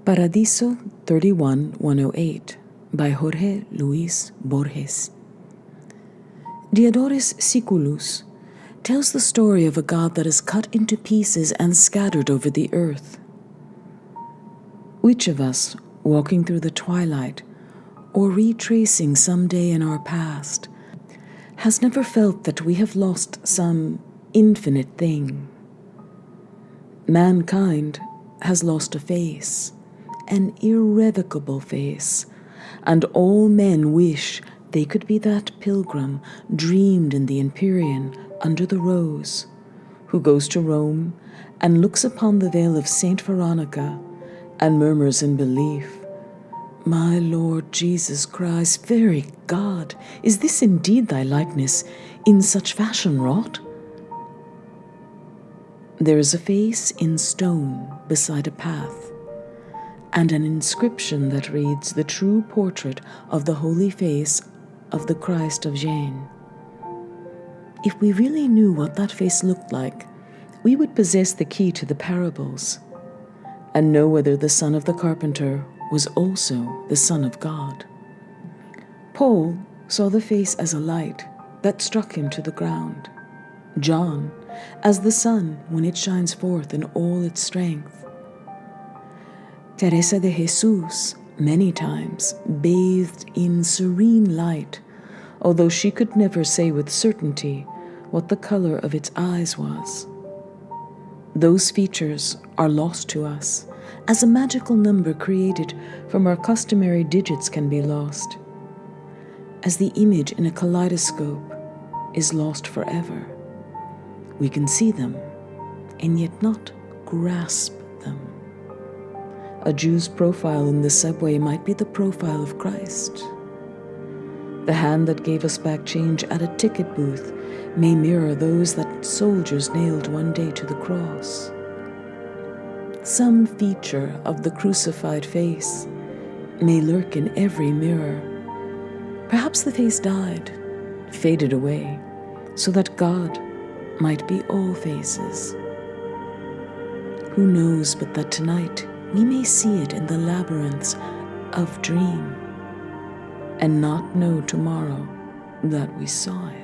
Paradiso 31-108 by Jorge Luis Borges. Diodorus Siculus tells the story of a god that is cut into pieces and scattered over the earth. Which of us, walking through the twilight or retracing some day in our past, has never felt that we have lost some infinite thing? Mankind has lost a face, an irrevocable face, and all men wish they could be that pilgrim dreamed in the Empyrean under the rose, who goes to Rome and looks upon the veil of Saint Veronica and murmurs in belief, "My Lord Jesus Christ, very God, is this indeed thy likeness, in such fashion wrought?" There is a face in stone beside a path, and an inscription that reads the true portrait of the holy face of the Christ of Jain. If we really knew what that face looked like, we would possess the key to the parables, and know whether the son of the carpenter was also the Son of God. Paul saw the face as a light that struck him to the ground. John as the sun when it shines forth in all its strength. Teresa de Jesus many times bathed in serene light, although she could never say with certainty what the color of its eyes was. Those features are lost to us, as a magical number created from our customary digits can be lost, as the image in a kaleidoscope is lost forever. We can see them, and yet not grasp them. A Jew's profile in the subway might be the profile of Christ. The hand that gave us back change at a ticket booth may mirror those that soldiers nailed one day to the cross. Some feature of the crucified face may lurk in every mirror. Perhaps the face died, faded away, so that God might be all faces. Who knows but that tonight we may see it in the labyrinths of dream, and not know tomorrow that we saw it.